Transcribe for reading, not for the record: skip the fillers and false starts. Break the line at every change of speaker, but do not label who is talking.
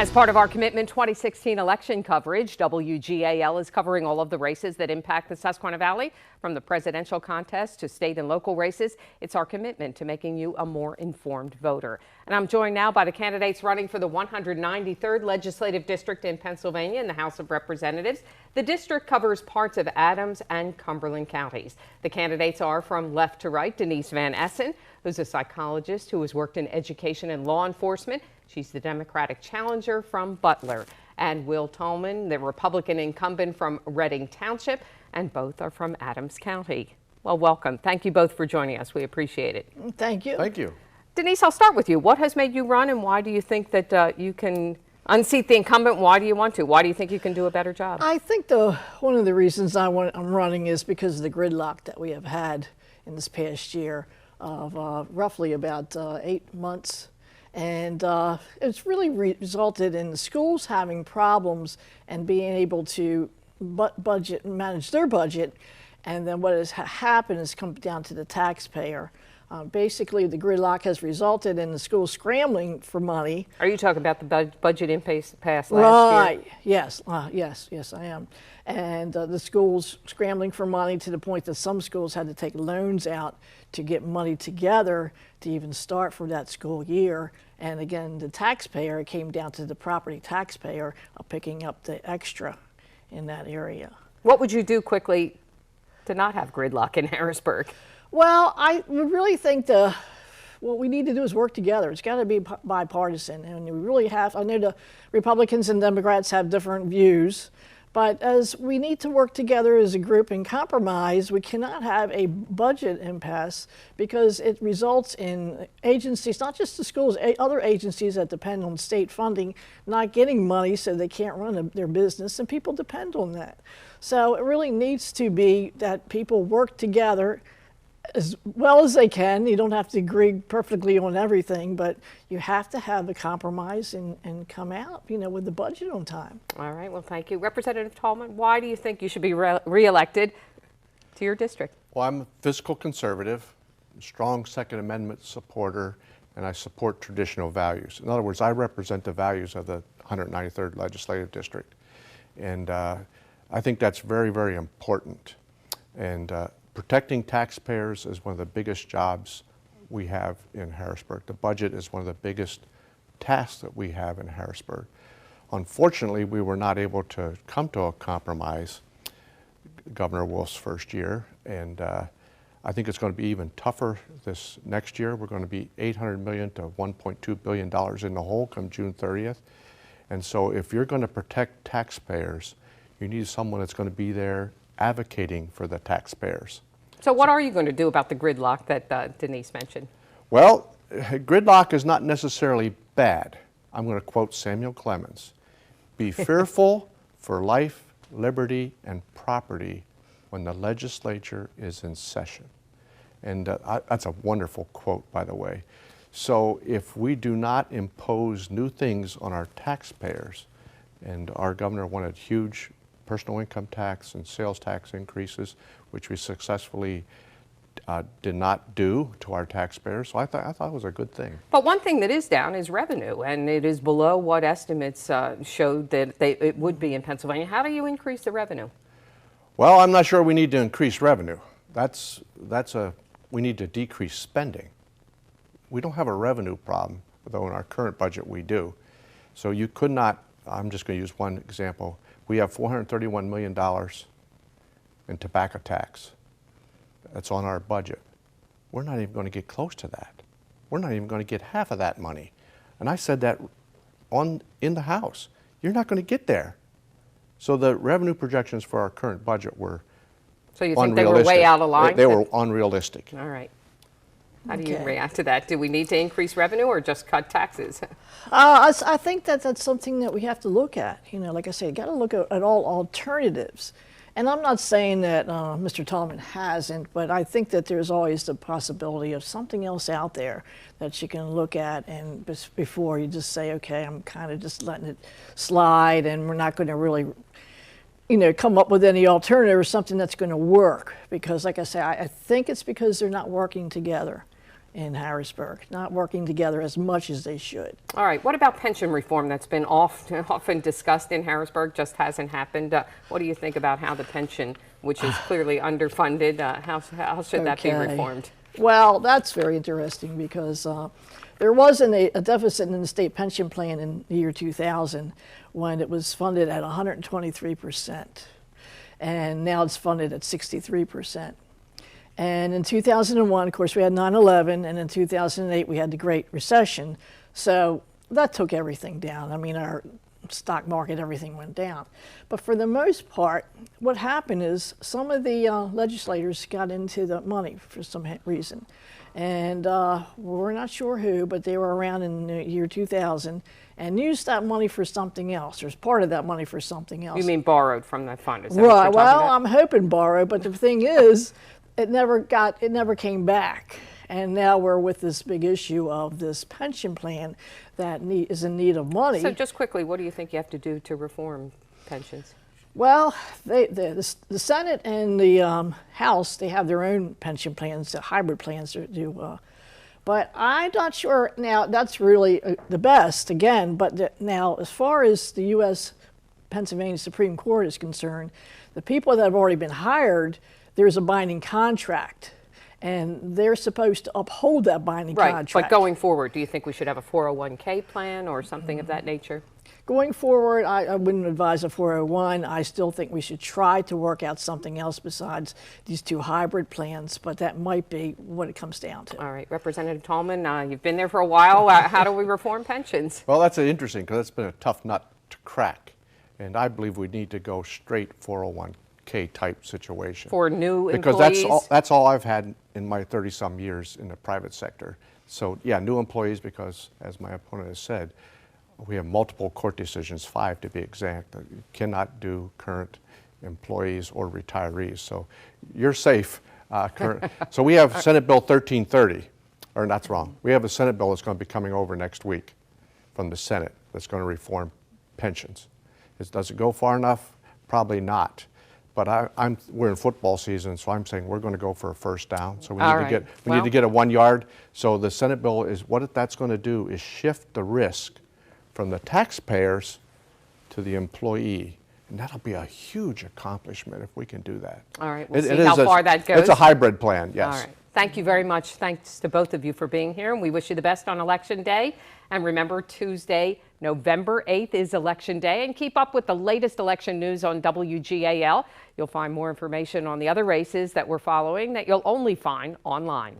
As part of our Commitment 2016 election coverage, WGAL is covering all of the races that impact the Susquehanna Valley, from the presidential contest to state and local races. It's our commitment to making you a more informed voter. And I'm joined now by the candidates running for the 193rd Legislative District in Pennsylvania in the House of Representatives. The district covers parts of Adams and Cumberland counties. The candidates are, from left to right, Denise Van Essen, who's a psychologist who has worked in education and law enforcement. She's the Democratic challenger from Butler. And Will Tolman, the Republican incumbent from Reading Township, and both are from Adams County. Well, welcome. Thank you both for joining us. We appreciate it.
Thank you.
Thank you.
Denise, I'll start with you. What has made you run, and why do you think that you can unseat the incumbent? Why do you want to? Why do you think you can do a better job?
I think one of the reasons I'm running is because of the gridlock that we have had in this past year of roughly about 8 months. And it's really resulted in the schools having problems and being able to budget and manage their budget. And then what has happened is come down to the taxpayer. Basically, the gridlock has resulted in the schools scrambling for money.
Are you talking about the budget impasse last year?
Right. Yes. Yes, I am. And the schools scrambling for money to the point that some schools had to take loans out to get money together to even start for that school year. And again, the taxpayer, it came down to the property taxpayer picking up the extra in that area.
What would you do quickly to not have gridlock in Harrisburg?
Well, I really think what we need to do is work together. It's got to be bipartisan, and we really have. I know the Republicans and Democrats have different views, but as we need to work together as a group and compromise, we cannot have a budget impasse because it results in agencies, not just the schools, other agencies that depend on state funding, not getting money so they can't run their business, and people depend on that. So it really needs to be that people work together as well as they can. You don't have to agree perfectly on everything, but you have to have a compromise and come out, with the budget on time.
All right, well, thank you. Representative Tolman, why do you think you should be reelected to your district?
Well, I'm a fiscal conservative, strong Second Amendment supporter, and I support traditional values. In other words, I represent the values of the 193rd Legislative District. And I think that's very, very important. And protecting taxpayers is one of the biggest jobs we have in Harrisburg. The budget is one of the biggest tasks that we have in Harrisburg. Unfortunately, we were not able to come to a compromise Governor Wolf's first year, and I think it's going to be even tougher this next year. We're going to be $800 million to $1.2 billion in the hole come June 30th. And so if you're going to protect taxpayers, you need someone that's going to be there advocating for the taxpayers.
So what are you going to do about the gridlock that Denise mentioned?
Well, gridlock is not necessarily bad. I'm going to quote Samuel Clemens. Be fearful for life, liberty, and property when the legislature is in session. And that's a wonderful quote, by the way. So if we do not impose new things on our taxpayers, and our governor wanted huge personal income tax and sales tax increases, which we successfully did not do to our taxpayers. So I thought it was a good thing.
But one thing that is down is revenue, and it is below what estimates showed that it would be in Pennsylvania. How do you increase the revenue?
Well, I'm not sure we need to increase revenue. We need to decrease spending. We don't have a revenue problem, though in our current budget we do. So you could not, I'm just going to use one example. We have $431 million in tobacco tax. That's on our budget. We're not even going to get close to that. We're not even going to get half of that money. And I said that in the House. You're not going to get there. So the revenue projections for our current budget were
So you think they were way out of line?
They were unrealistic.
All right. How do you react to that? Do we need to increase revenue or just cut taxes?
I think that's something that we have to look at. Like I said, you got to look at all alternatives. And I'm not saying that Mr. Tolman hasn't, but I think that there's always the possibility of something else out there that you can look at, and before you just say, okay, I'm kind of just letting it slide, and we're not going to really come up with any alternative or something that's going to work. Because like I say, I think it's because they're not working together. in Harrisburg, not working together as much as they should.
All right, what about pension reform that's been often discussed in Harrisburg, just hasn't happened? What do you think about how the pension, which is clearly underfunded, how should that be
Okay.
reformed?
Well, that's very interesting because there wasn't a deficit in the state pension plan in the year 2000 when it was funded at 123%. And now it's funded at 63%. And in 2001, of course, we had 9/11, and in 2008, we had the Great Recession. So that took everything down. I mean, our stock market, everything went down. But for the most part, what happened is some of the legislators got into the money for some reason. And we're not sure who, but they were around in the year 2000 and used that money for something else, or part of that money for something else.
You mean borrowed from that fund? Is that what
Right.
you're talking
Well,
about?
I'm hoping borrow, but the thing is, it never came back. And now we're with this big issue of this pension plan that is in need of money.
So just quickly, what do you think you have to do to reform pensions?
Well, the Senate and the House, they have their own pension plans, the hybrid plans to do. But I'm not sure now that's really the best, again. But now, as far as the U.S. Pennsylvania Supreme Court is concerned, the people that have already been hired, there's a binding contract. And they're supposed to uphold that binding contract.
But going forward, do you think we should have a 401k plan or something of that nature?
Going forward, I wouldn't advise a 401. I still think we should try to work out something else besides these two hybrid plans, but that might be what it comes down to.
All right, Representative Tallman, you've been there for a while. How do we reform pensions?
Well, that's interesting because it's been a tough nut to crack. And I believe we need to go straight 401k type situation.
For new
because
employees?
that's all I've had in my 30-some years in the private sector. So yeah, new employees, because as my opponent has said, we have multiple court decisions, 5 to be exact, that you cannot do current employees or retirees. So you're safe. So we have Senate Bill 1330, or that's wrong. We have a Senate bill that's going to be coming over next week from the Senate that's going to reform pensions. Does it go far enough? Probably not. But we're in football season, so I'm saying we're going to go for a first down. So we need to get a 1 yard. So the Senate bill is what that's going to do is shift the risk from the taxpayers to the employee. And that'll be a huge accomplishment if we can do that.
All right, we'll see how far that goes.
It's a hybrid plan, yes.
All right. Thank you very much. Thanks to both of you for being here, and we wish you the best on Election Day. And remember, Tuesday, November 8th is Election Day, and keep up with the latest election news on WGAL. You'll find more information on the other races that we're following that you'll only find online.